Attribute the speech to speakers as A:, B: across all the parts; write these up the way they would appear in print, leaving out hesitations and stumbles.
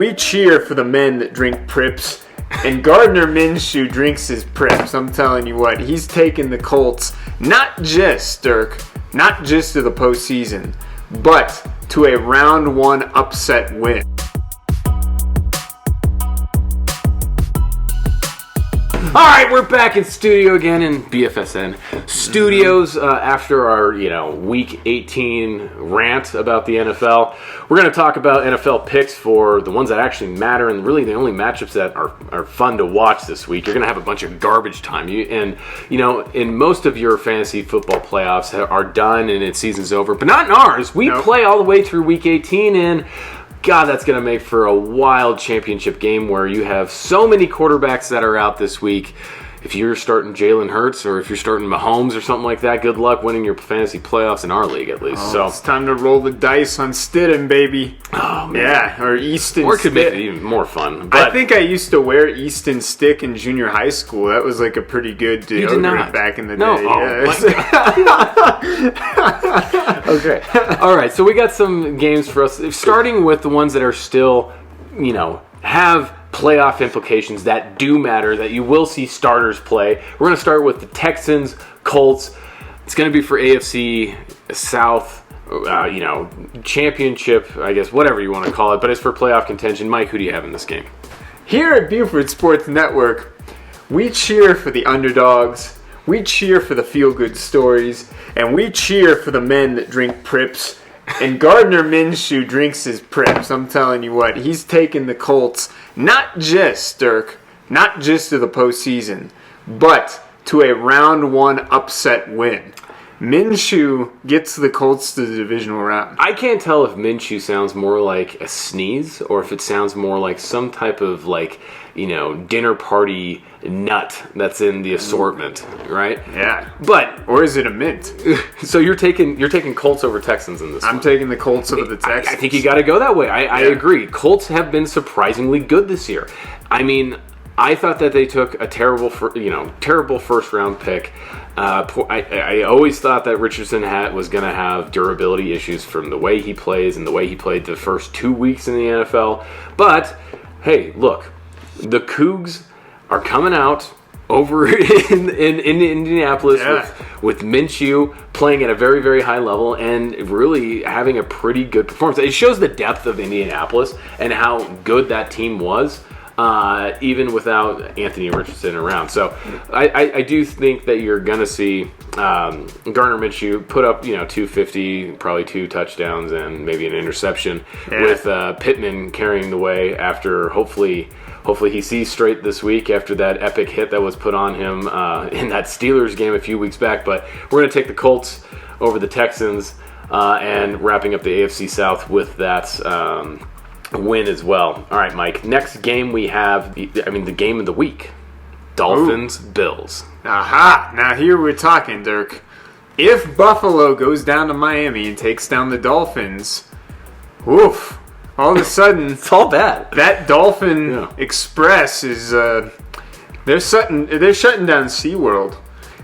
A: We cheer for the men that drink Prips, and Gardner Minshew drinks his Prips. I'm telling you what, he's taking the Colts, not just, Dirk, not just to the postseason, but to a round one upset win.
B: All right, we're back in studio again in BFSN Studios after our, Week 18 rant about the NFL. We're going to talk about NFL picks for the ones that actually matter and really the only matchups that are fun to watch this week. You're going to have a bunch of garbage time. In most of your fantasy football playoffs are done and its season's over, but not in ours. We play all the way through Week 18 and God, that's going to make for a wild championship game where you have so many quarterbacks that are out this week. If you're starting Jalen Hurts or if you're starting Mahomes or something like that, good luck winning your fantasy playoffs in our league at least. So
A: it's time to roll the dice on Stidham, baby.
B: Oh, man.
A: Yeah, or Easton
B: Or it could
A: Stick.
B: make it even more fun. But
A: I think I used to wear Easton Stick in junior high school. That was like a pretty good deodorant back in the day.
B: Okay. All right, so we got some games for us, starting with the ones that are still, have playoff implications that do matter, that you will see starters play. We're going to start with the Texans, Colts. It's going to be for AFC South, championship, I guess, whatever you want to call it, but it's for playoff contention. Mike, who do you have in this game?
A: Here at Buford Sports Network, we cheer for the underdogs, we cheer for the feel-good stories, and we cheer for the men that drink Prips. And Gardner Minshew drinks his Prips. I'm telling you what, he's taking the Colts, not just, Dirk, not just to the postseason, but to a round one upset win. Minshew gets the Colts to the divisional round.
B: I can't tell if Minshew sounds more like a sneeze or if it sounds more like some type of dinner party nut that's in the assortment, right?
A: Yeah.
B: But
A: or is it a mint?
B: So you're taking Colts over Texans in this one.
A: I'm taking the Colts over the Texans.
B: I think you got to go that way. I agree. Colts have been surprisingly good this year. I mean, I thought that they took a terrible first round pick. I always thought that Richardson was going to have durability issues from the way he plays and the way he played the first 2 weeks in the NFL. But hey, look, the Cougs are coming out over in Indianapolis with Minshew playing at a very, very high level and really having a pretty good performance. It shows the depth of Indianapolis and how good that team was, even without Anthony Richardson around. So I do think that you're going to see Gardner Minshew put up 250, probably 2 touchdowns and maybe an interception with Pittman carrying the way after hopefully he sees straight this week after that epic hit that was put on him in that Steelers game a few weeks back. But we're going to take the Colts over the Texans and wrapping up the AFC South with that win as well. All right, Mike. Next game we have, the game of the week. Dolphins, Bills.
A: Aha! Now here we're talking, Dirk. If Buffalo goes down to Miami and takes down the Dolphins, oof. All of a sudden,
B: it's all bad.
A: That Dolphin Express is they're shutting down SeaWorld.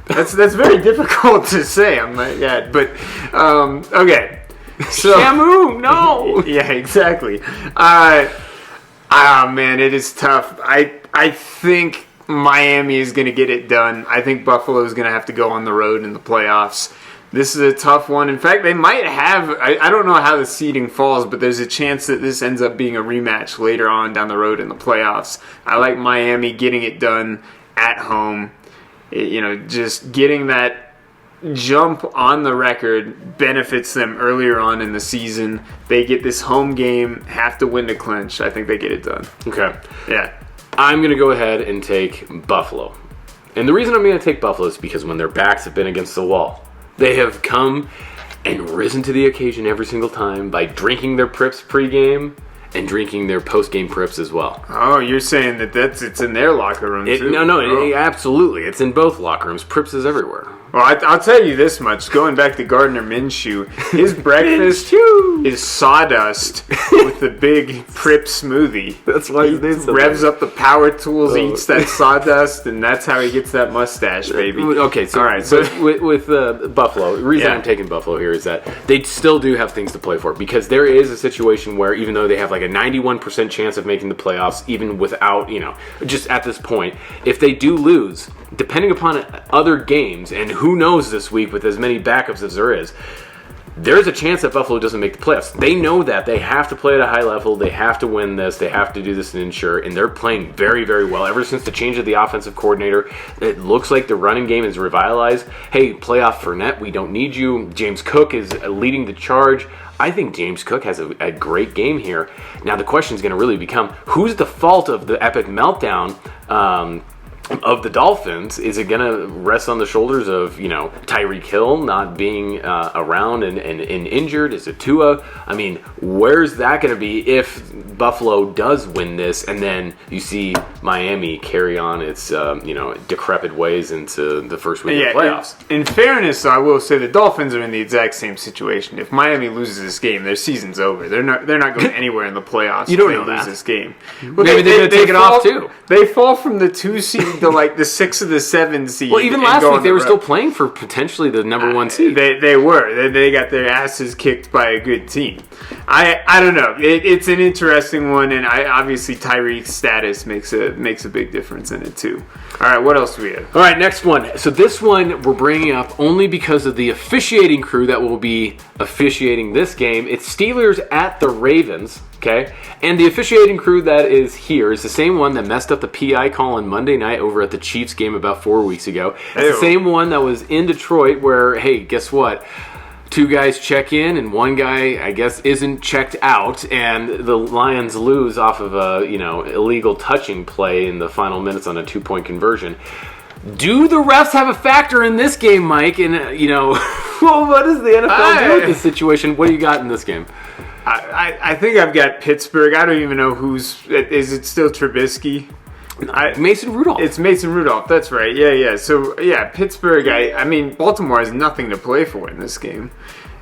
A: That's very difficult to say. I'm like, but okay. So
B: Shamu, no.
A: Yeah, exactly. Man, it is tough. I think Miami is going to get it done. I think Buffalo is going to have to go on the road in the playoffs. This is a tough one. In fact, they might have, I don't know how the seeding falls, but there's a chance that this ends up being a rematch later on down the road in the playoffs. I like Miami getting it done at home. Just getting that jump on the record benefits them earlier on in the season. They get this home game, have to win to clinch. I think they get it done.
B: Okay.
A: Yeah.
B: I'm going to go ahead and take Buffalo. And the reason I'm going to take Buffalo is because when their backs have been against the wall, they have come and risen to the occasion every single time by drinking their Prips pregame and drinking their postgame Prips as well.
A: Oh, you're saying it's in their locker room too?
B: No, absolutely. It's in both locker rooms. Prips is everywhere.
A: Well, I'll tell you this much. Going back to Gardner Minshew, his breakfast is sawdust with the big Prip smoothie.
B: That's why he
A: revs up the power tools, eats that sawdust, and that's how he gets that mustache, baby.
B: Okay, so,
A: all right,
B: so with Buffalo, the reason I'm taking Buffalo here is that they still do have things to play for, because there is a situation where even though they have like a 91% chance of making the playoffs, even without, just at this point, if they do lose, depending upon other games, and who knows this week with as many backups as there is, there's a chance that Buffalo doesn't make the playoffs. They know that. They have to play at a high level. They have to win this. They have to do this and ensure. And they're playing very, very well. Ever since the change of the offensive coordinator, it looks like the running game is revitalized. Hey, playoff Fournette, we don't need you. James Cook is leading the charge. I think James Cook has a great game here. Now, the question is going to really become, who's the fault of the epic meltdown of the Dolphins? Is it going to rest on the shoulders of, Tyreek Hill not being around and injured? Is it Tua? I mean, where's that going to be if Buffalo does win this and then you see Miami carry on its, decrepit ways into the first week of the playoffs?
A: In fairness, I will say the Dolphins are in the exact same situation. If Miami loses this game, their season's over. They're not going anywhere in the playoffs.
B: You don't know that.
A: Lose this game.
B: Well, maybe they're going to take it off too.
A: They fall from the 2 seed to like the 6 or the 7 seed.
B: Well, even last week they were still playing for potentially the number 1 seed.
A: They were. They got their asses kicked by a good team. I don't know. It's an interesting one, and obviously Tyreek's status makes a big difference in it too. All right, what else do we have?
B: All right, next one. So this one we're bringing up only because of the officiating crew that will be officiating this game. It's Steelers at the Ravens. Okay, and the officiating crew that is here is the same one that messed up the PI call on Monday night over at the Chiefs game about 4 weeks ago. It's the same one that was in Detroit where, hey, guess what? 2 guys check in and 1 guy, I guess, isn't checked out, and the Lions lose off of a illegal touching play in the final minutes on a 2-point conversion. Do the refs have a factor in this game, Mike? And well, what does the NFL do with this situation? What do you got in this game?
A: I think I've got Pittsburgh. I don't even know is it still Trubisky?
B: Mason Rudolph.
A: It's Mason Rudolph. That's right. Yeah. So, Pittsburgh, I mean, Baltimore has nothing to play for in this game.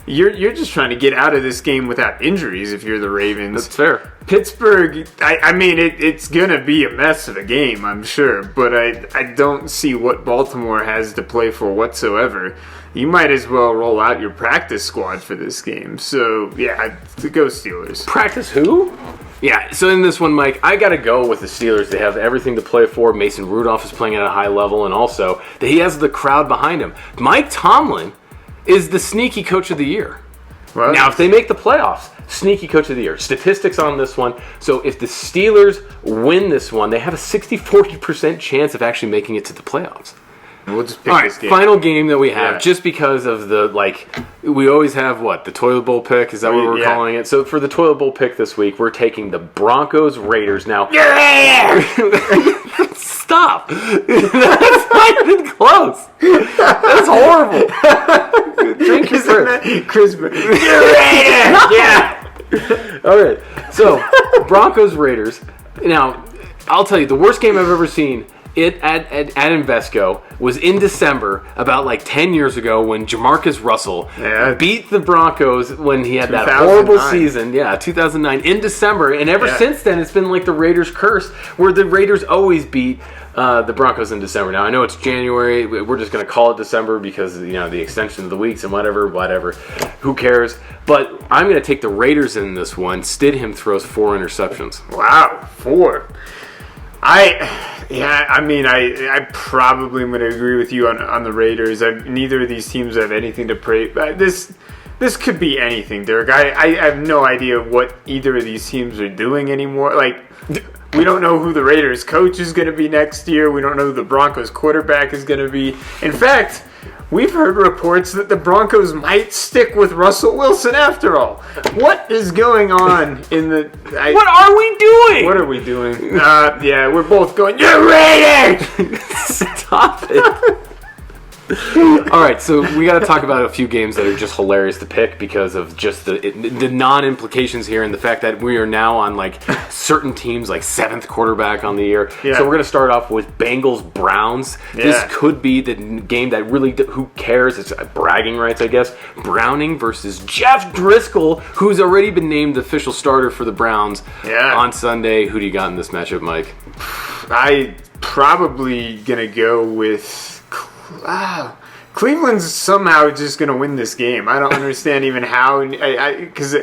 A: You're just trying to get out of this game without injuries if you're the Ravens.
B: That's fair.
A: Pittsburgh, I mean, it's going to be a mess of a game, I'm sure. But I don't see what Baltimore has to play for whatsoever. You might as well roll out your practice squad for this game. So, go Steelers.
B: Practice who? Yeah, so in this one, Mike, I got to go with the Steelers. They have everything to play for. Mason Rudolph is playing at a high level, and also that he has the crowd behind him. Mike Tomlin is the sneaky coach of the year. Well, now, if they make the playoffs, sneaky coach of the year. Statistics on this one. So if the Steelers win this one, they have a 60-40% chance of actually making it to the playoffs.
A: We'll just pick this game.
B: Final game that we have, just because of we always have the Toilet Bowl pick? Is that what we're calling it? So for the Toilet Bowl pick this week, we're taking the Broncos Raiders. Now, stop! That's not even close. That's horrible. Drink your
A: Chris. Yeah.
B: All right. So Broncos Raiders. Now, I'll tell you, the worst game I've ever seen. At Invesco was in December about 10 years ago when Jamarcus Russell beat the Broncos when he had that horrible season. 2009 in December. And ever since then, it's been like the Raiders curse where the Raiders always beat the Broncos in December. Now, I know it's January. We're just going to call it December because, the extension of the weeks and whatever. Who cares? But I'm going to take the Raiders in this one. Stidham throws 4 interceptions.
A: Wow, 4. I probably am going to agree with you on the Raiders. Neither of these teams have anything to pray. This could be anything, Derek. I have no idea what either of these teams are doing anymore. We don't know who the Raiders coach is going to be next year. We don't know who the Broncos quarterback is going to be. In fact, we've heard reports that the Broncos might stick with Russell Wilson after all. What is going on in the...
B: what are we doing?
A: What are we doing? We're both going, you're Raiders!
B: Stop it. All right, so we got to talk about a few games that are just hilarious to pick because of just the non-implications here and the fact that we are now on like certain teams like 7th quarterback on the year.
A: Yeah.
B: So we're going to start off with Bengals-Browns.
A: Yeah.
B: This could be the game that really, who cares? It's bragging rights, I guess. Browning versus Jeff Driscoll, who's already been named the official starter for the Browns on Sunday. Who do you got in this matchup, Mike?
A: I probably going to go with... Cleveland's somehow just going to win this game. I don't understand even how, because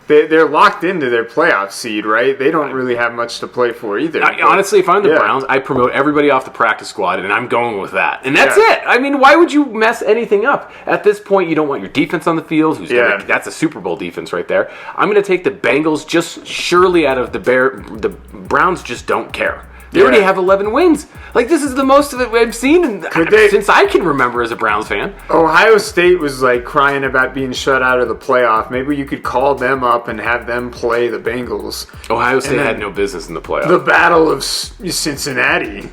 A: they're locked into their playoff seed, right? They don't really have much to play for either.
B: Honestly, if I'm the Browns, I promote everybody off the practice squad, and I'm going with that. And that's it. I mean, why would you mess anything up? At this point, you don't want your defense on the field. That's a Super Bowl defense right there. I'm going to take the Bengals just surely out of the Browns just don't care. They already have 11 wins. Like, this is the most that I've seen since I can remember as a Browns fan.
A: Ohio State was, like, crying about being shut out of the playoff. Maybe you could call them up and have them play the Bengals.
B: Ohio State had no business in the playoff.
A: The Battle of Cincinnati.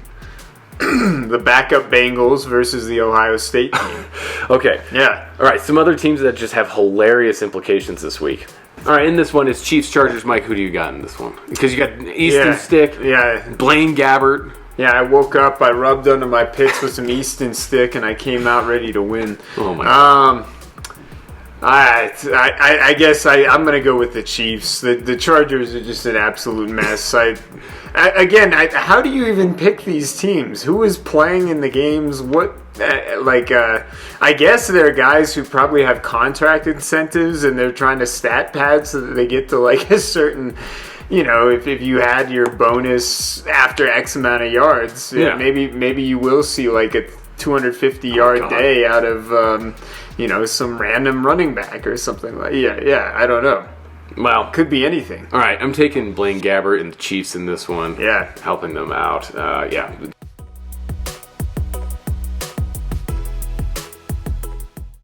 A: The backup Bengals versus the Ohio State team.
B: Okay.
A: Yeah.
B: All right, some other teams that just have hilarious implications this week. All right, in this one is Chiefs-Chargers. Mike, who do you got in this one? Because you got Easton Stick, Blaine Gabbert.
A: Yeah, I woke up, I rubbed under my picks with some Easton Stick, and I came out ready to win.
B: Oh, my God.
A: I guess I'm going to go with the Chiefs. The Chargers are just an absolute mess. How do you even pick these teams? Who is playing in the games? I guess there are guys who probably have contract incentives and they're trying to stat pad so that they get to like a certain, if you had your bonus after X amount of yards, maybe you will see like a 250-yard day out of, some random running back or something like I don't know.
B: Well,
A: could be anything.
B: All right, I'm taking Blaine Gabbert and the Chiefs in this one.
A: Yeah.
B: Helping them out.